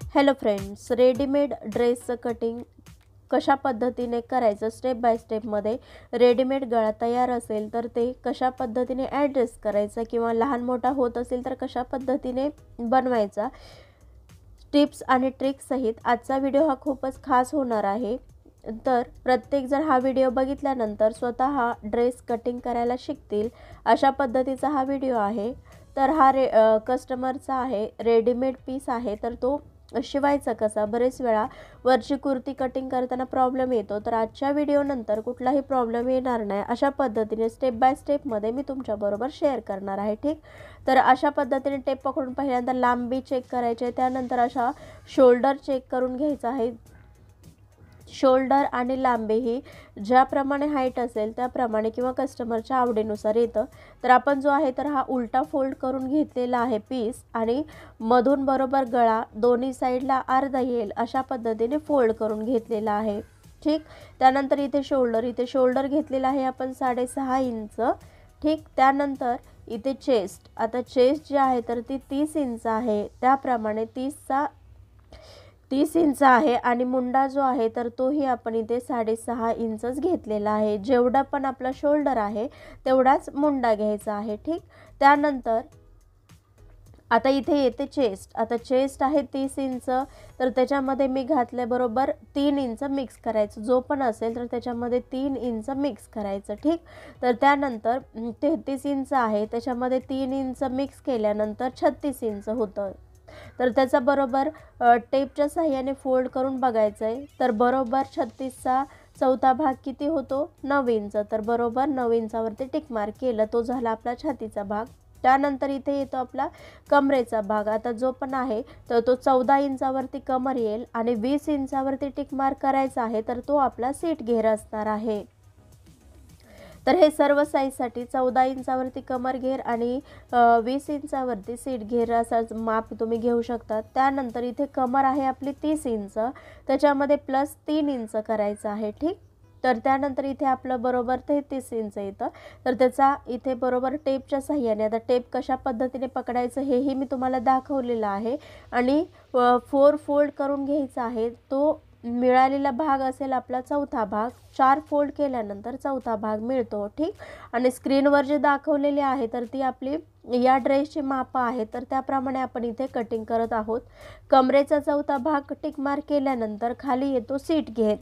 Hello friends, readymade ड्रेसचं cutting कशा पद्धतीने करायचं स्टेप बाय स्टेपमध्ये रेडीमेड गळा तयार असेल तर ते कशा पद्धतीने ॲडजस्ट करायचं किंवा लहान मोठा होत असेल तर कशा पद्धतीने बनवायचा, टिप्स आणि ट्रिक्स सहित आजचा व्हिडिओ हा खूपच खास होणार आहे. तर प्रत्येक जर हा व्हिडिओ बघितल्यानंतर स्वतः ड्रेस कटिंग करायला शिकतील अशा पद्धतीचा हा व्हिडिओ आहे. तर हा कस्टमरचा आहे, रेडीमेड पीस आहे, तर तो शिवायचा कसा. बरेच वेळा वरची कुर्ती कटिंग करताना प्रॉब्लेम येतो, तर आजच्या व्हिडिओनंतर कुठलाही प्रॉब्लेम येणार नाही अशा पद्धतीने स्टेप बाय स्टेपमध्ये मी तुमच्याबरोबर शेअर करणार आहे. ठीक, तर अशा पद्धतीने टेप पकडून पहिल्यांदा लांबी चेक करायची आहे, त्यानंतर अशा शोल्डर चेक करून घ्यायचा आहे. शोल्डर आणि लांबी ही ज्याप्रमाणे हाईट असेल त्याप्रमाणे किंवा कस्टमरच्या आवडीनुसार येतं. तर आपण जो आहे तर हा उलटा फोल्ड करून घेतलेला आहे पीस आणि मधून बरोबर गळा दोन्ही साईडला अर्धा येईल अशा पद्धतीने फोल्ड करून घेतलेला आहे. ठीक, त्यानंतर इथे शोल्डर घेतलेला आहे आपण 6.5 इंच. ठीक, त्यानंतर इथे चेस्ट, आता चेस्ट जी आहे तर ती 30 इंच आहे, त्याप्रमाणे 30 इंच आहे आणि मुंडा जो आहे तर तोही आपण इथे 6.5 इंचच घेतलेला आहे. जेवढा पण आपला शोल्डर आहे तेवढाच मुंडा घ्यायचा आहे. ठीक, त्यानंतर आता इथे येते चेस्ट. आता चेस्ट आहे 30 इंच, तर त्याच्यामध्ये मी घातल्याबरोबर 3 इंच मिक्स करायचं. जो पण असेल तर त्याच्यामध्ये 3 इंच मिक्स करायचं. ठीक, तर त्यानंतर 33 इंच आहे, त्याच्यामध्ये 3 इंच मिक्स केल्यानंतर 36 इंच होतं. तर त्याचा बरोबर टेपच्या साहाय्याने फोल्ड करून बघायचं आहे. तर बरोबर 36चा चौथा भाग किती होतो, 9 इंच. तर बरोबर 9 इंचावरती टिक मार्क केलं, तो झाला आपला छातीचा भाग. त्यानंतर इथे येतो आपला कमरेचा भाग. आता जो पण आहे तर तो 14 इंचावरती कमर येईल आणि 20 इंचावरती टिक मार्क करायचा आहे, तर तो आपला सीट घेर असणार आहे. तर हे सर्व साईजसाठी 14 इंचावरती कमर घेर आणि 20 इंचावरती सीट घेर असा माप तुम्ही घेऊ शकता. त्यानंतर इथे कमर आहे आपली 30 इंच, त्याच्यामध्ये प्लस 3 इंच करायचं आहे. ठीक, तर त्यानंतर इथे आपलं बरोबर 33 इंच येतं. तर त्याचा इथे बरोबर टेपच्या साहाय्याने, आता टेप कशा पद्धतीने पकडायचं हेही मी तुम्हाला दाखवलेलं आहे आणि 4 फोल्ड करून घ्यायचा आहे. तो मिळालेला भाग असेल आपला चौथा भाग. 4 फोल्ड केल्यानंतर चौथा भाग मिळतो. ठीक, आणि स्क्रीनवर जे दाखवलेले आहे तर ती आपली या ड्रेसची मापं आहे, तर त्याप्रमाणे आपण इथे कटिंग करत आहोत. कमरेचा चौथा भाग टिक मार्क केल्यानंतर खाली येतो सीट घेर.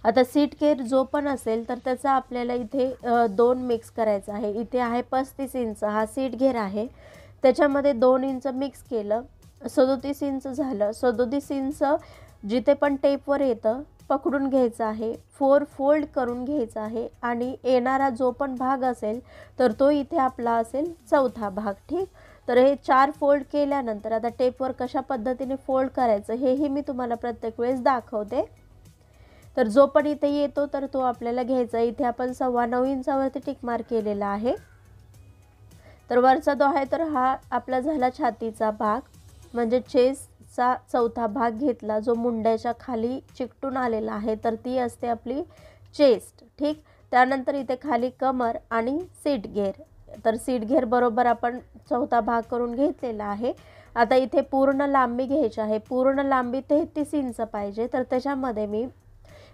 आता सीट घेर जो पण असेल तर त्याचा आपल्याला इथे 2 मिक्स करायचा आहे. इथे आहे 35 इंच हा सीट घेर आहे, त्याच्यामध्ये 2 इंच मिक्स केलं, 37 इंच झालं. 37 इंच जिथे पण टेपवर येतं पकडून घ्यायचं आहे, 4 फोल्ड करून घ्यायचा आहे आणि येणारा जो पण भाग असेल तर तो इथे आपला असेल चौथा भाग. ठीक, तर हे 4 फोल्ड केल्यानंतर आता टेपवर कशा पद्धतीने फोल्ड करायचं हेही मी तुम्हाला प्रत्येक वेळेस दाखवते. तर जो पण इथे येतो तर तो आपल्याला घ्यायचा. इथे आपण 9.25 इंचावरती टिक मार्क केलेला आहे. तर वरचा जो आहे तर हा आपला झाला छातीचा भाग, म्हणजे चेस्टचा चौथा भाग घेतला जो मुंड्याच्या खाली चिकटून आलेला आहे, तर ती असते आपली चेस्ट. ठीक, त्यानंतर इथे खाली कमर आणि सीट घेर. तर सीट घेर बरोबर आपण चौथा भाग करून घेतलेला आहे. आता इथे पूर्ण लांबी घ्यायची आहे. पूर्ण लांबी 33 इंच पाहिजे, तर त्याच्यामध्ये मी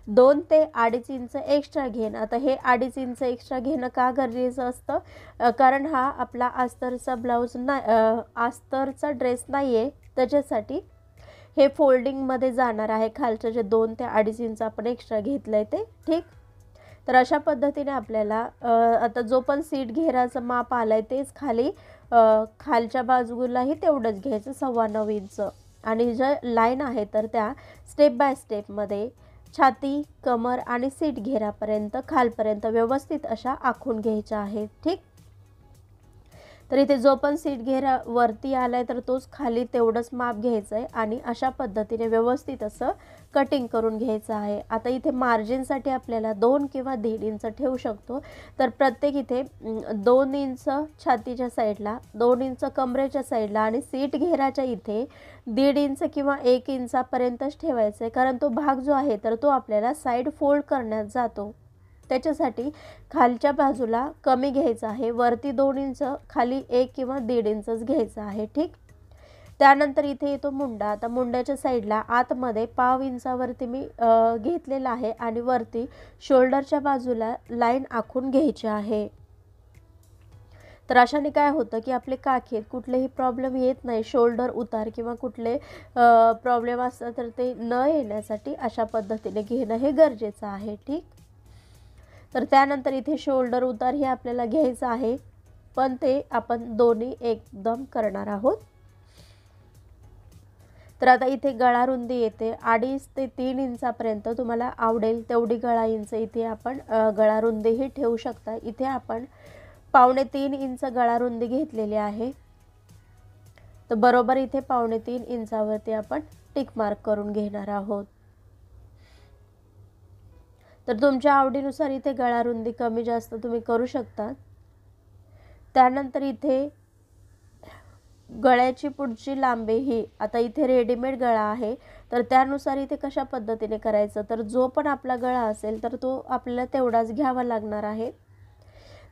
2 ते 2.5 इंच एक्स्ट्रा घेणं. आता हे 2.5 इंच एक्स्ट्रा घेणं का गरजेचं असतं, कारण हा आपला अस्तरचा ब्लाऊज अस्तरचा ड्रेस नाही आहे, त्याच्यासाठी हे फोल्डिंगमध्ये जाणार आहे. खालचं जे 2 ते 2.5 इंच आपण एक्स्ट्रा घेतलं आहे ते. ठीक, तर अशा पद्धतीने आपल्याला आता जो पण सीट घेराचं माप आलं आहे तेच खाली खालच्या बाजूलाही तेवढंच घ्यायचं, 9.25 इंच. आणि ज्या लाईन आहे तर त्या स्टेप बाय स्टेपमध्ये छाती, कमर आणि सीट घेरापर्यंत खालपर्यंत व्यवस्थित अशा आखून घ्यायच्या आहेत. ठीक, तर इथे जो पण सीट घेरा वरती आला आहे तर तोच खाली तेवढंच माप घ्यायचं आहे आणि अशा पद्धतीने व्यवस्थित असं कटिंग करून घ्यायचं आहे. आता इथे मार्जिनसाठी आपल्याला 2 किंवा 1.5 इंच ठेवू शकतो. तर प्रत्येक इथे 2 इंच छातीच्या साईडला, 2 इंच कमरेच्या साईडला आणि सीट घेराच्या इथे 1.5 इंच किंवा 1 इंचापर्यंतच ठेवायचं आहे, कारण तो भाग जो आहे तर तो आपल्याला साईड फोल्ड करण्यात जातो. त्याच्यासाठी खालच्या बाजूला कमी घ्यायचं आहे, वरती 2 इंच, खाली 1 किंवा 1.5 इंचच घ्यायचं आहे. ठीक, त्यानंतर इथे येतो मुंडा. आता मुंड्याच्या साईडला आतमध्ये पाव इंचावरती मी घेतलेला आहे आणि वरती शोल्डरच्या बाजूला लाईन आखून घ्यायची आहे. तर अशाने काय होतं की आपले काखेत कुठलेही प्रॉब्लेम येत नाही, शोल्डर उतार किंवा कुठले प्रॉब्लेम असतात तर ते न येण्यासाठी अशा पद्धतीने घेणं हे गरजेचं आहे. ठीक. तर त्यानंतर इथे शोल्डर उतार हे आपल्याला घ्यायचं आहे, पण ते आपण दोन्ही एकदम करणार आहोत. तर आता इथे गळा रुंदी येते 2.5 ते 3 इंचापर्यंत तुम्हाला आवडेल तेवढी गळा इंच इथे आपण गळा रुंदीही ठेवू शकता. इथे आपण 2.25 इंच गळा रुंदी घेतलेली आहे. तर बरोबर इथे 2.25 इंचावरती आपण टिक मार्क करून घेणार आहोत. तर तुमच्या आवडीनुसार इथे गळा रुंदी कमी जास्त तुम्ही करू शकता. त्यानंतर इथे गळ्याची पुढची लांबी ही आता इथे रेडीमेड गळा आहे तर त्यानुसार इथे कशा पद्धतीने करायचं, तर जो पण आपला गळा असेल तर तो आपल्याला तेवढाच घ्यावा लागणार आहे.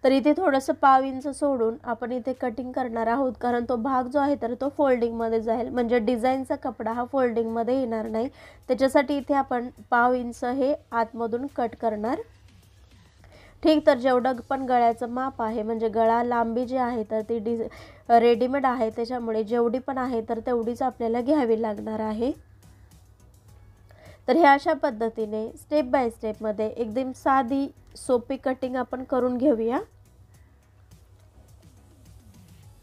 तर इथे थोडंसं पाव इंच सोडून आपण इथे कटिंग करणार आहोत, कारण तो भाग जो आहे तर तो फोल्डिंगमध्ये जाईल, म्हणजे डिझाईनचा कपडा हा फोल्डिंगमध्ये येणार नाही. त्याच्यासाठी इथे आपण पाव इंच हे आतमधून कट करणार. ठीक. तर जेवढं पण गळ्याचं माप आहे म्हणजे गळा लांबी जी आहे तर ती रेडीमेड आहे, त्याच्यामुळे जेवढी पण आहे तर तेवढीच आपल्याला घ्यावी लागणार आहे. तर ह्या अशा पद्धतीने स्टेप बाय स्टेपमध्ये एकदम साधी सोपी कटिंग आपण करून घेऊया.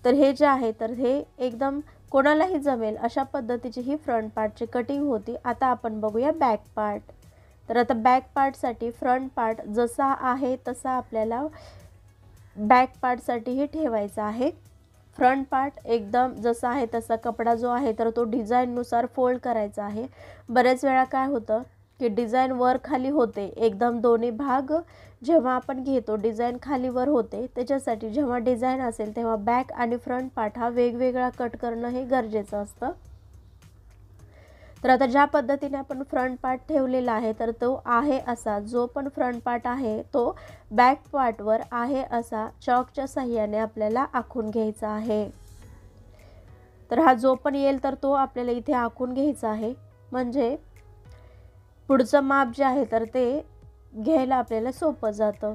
तर हे जे आहे तर हे एकदम कोणालाही जमेल अशा पद्धतीची ही फ्रंट पार्टची कटिंग होती. आता आपण बघूया बॅक पार्ट. तर आता बॅक पार्टसाठी फ्रंट पार्ट जसा आहे तसा आपल्याला बॅक पार्टसाठीही ठेवायचा आहे. फ्रंट पार्ट एकदम जसा आहे तसा कपडा जो आहे तर तो डिझाईननुसार फोल्ड करायचा आहे. बरेच वेळा काय होतं की डिझाईन वर खाली होते, एकदम दोन्ही भाग जेव्हा आपण घेतो डिझाईन खाली वर होते. त्याच्यासाठी जेव्हा डिझाईन असेल तेव्हा बॅक आणि फ्रंट पार्ट हा वेगवेगळा कट करणं हे गरजेचं असतं. तर आता ज्या पद्धतीने आपण फ्रंट पार्ट ठेवलेला आहे तर तो आहे असा जो पण फ्रंट पार्ट आहे तो बॅक पार्टवर आहे असा चॉकच्या साहाय्याने आपल्याला आखून घ्यायचा आहे. तर हा जो पण येईल तर तो आपल्याला इथे आखून घ्यायचा आहे, म्हणजे पुढचं माप जे आहे तर ते घ्यायला आपल्याला सोपं जातं.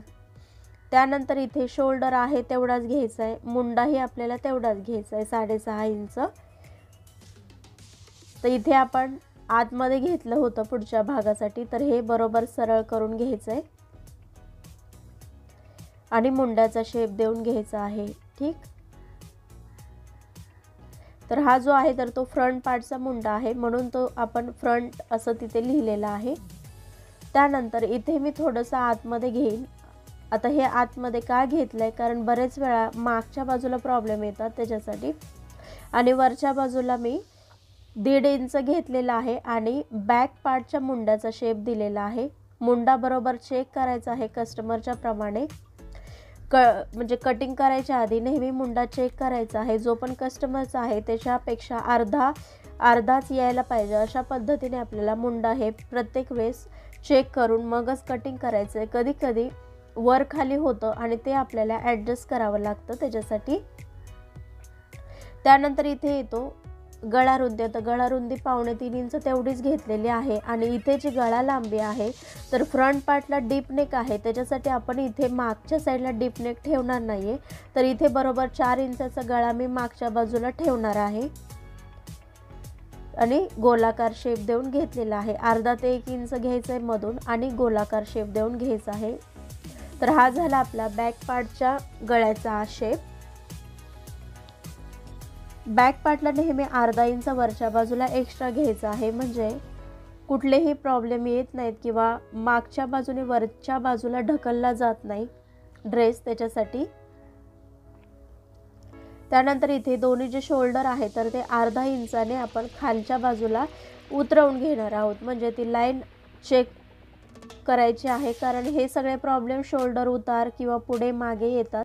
त्यानंतर इथे शोल्डर आहे तेवढाच घ्यायचा आहे, मुंडाही आपल्याला तेवढाच घ्यायचा आहे 6.5 इंच. तर इथे आपण आतमध्ये घेतलं होतं पुढच्या भागासाठी, तर हे बरोबर सरळ करून घ्यायचं आहे आणि मुंड्याचा शेप देऊन घ्यायचा आहे. ठीक. तर हा जो आहे तर तो फ्रंट पार्टचा मुंडा आहे म्हणून तो आपण फ्रंट असं तिथे लिहिलेलं आहे. त्यानंतर इथे मी थोडंसं आतमध्ये घेईन. आता हे आतमध्ये का घेतलं आहे, कारण बरेच वेळा मागच्या बाजूला प्रॉब्लेम येतात त्याच्यासाठी. आणि वरच्या बाजूला मी 1.5 इंच घेतलेला आहे आणि बॅक पार्टच्या मुंड्याचा शेप दिलेला आहे. मुंडा बरोबर चेक करायचा आहे कस्टमरच्या प्रमाणे. म्हणजे कटिंग करायच्या आधी नेहमी मुंडा चेक करायचा आहे. जो पण कस्टमरचा आहे त्याच्यापेक्षा अर्धाच यायला पाहिजे, अशा पद्धतीने आपल्याला मुंडा हे प्रत्येक वेळेस चेक करून मगच कटिंग करायचं आहे. कधी कधी वर खाली होतं आणि ते आपल्याला ॲडजस्ट करावं लागतं त्याच्यासाठी. त्यानंतर इथे येतो गळा रुंदी. आता गळा रुंदी 2.25 इंच तेवढीच घेतलेली आहे आणि इथे जी गळा लांबी आहे तर फ्रंट पार्टला डीप नेक आहे, त्याच्यासाठी आपण इथे मागच्या साईडला डीप नेक ठेवणार नाही आहे. तर इथे बरोबर 4 इंचाचा गळा मी मागच्या बाजूला ठेवणार आहे आणि गोलाकार शेप देऊन घेतलेला आहे. अर्धा ते 1 इंच घ्यायचं आहे मधून आणि गोलाकार शेप देऊन घ्यायचा आहे. तर हा झाला आपला बॅक पार्टच्या गळ्याचा शेप. बॅक पार्टला नेहमी अर्धा इंच वरच्या बाजूला एक्स्ट्रा घ्यायचा आहे, म्हणजे कुठलेही प्रॉब्लेम येत नाहीत किंवा मागच्या बाजूने वरच्या बाजूला ढकलला जात नाही ड्रेस, त्याच्यासाठी. त्यानंतर इथे दोन्ही जे शोल्डर आहे तर ते अर्धा इंचाने आपण खालच्या बाजूला उतरवून घेणार आहोत, म्हणजे ती लाईन चेक करायची आहे, कारण हे सगळे प्रॉब्लेम शोल्डर उतार किंवा पुढे मागे येतात.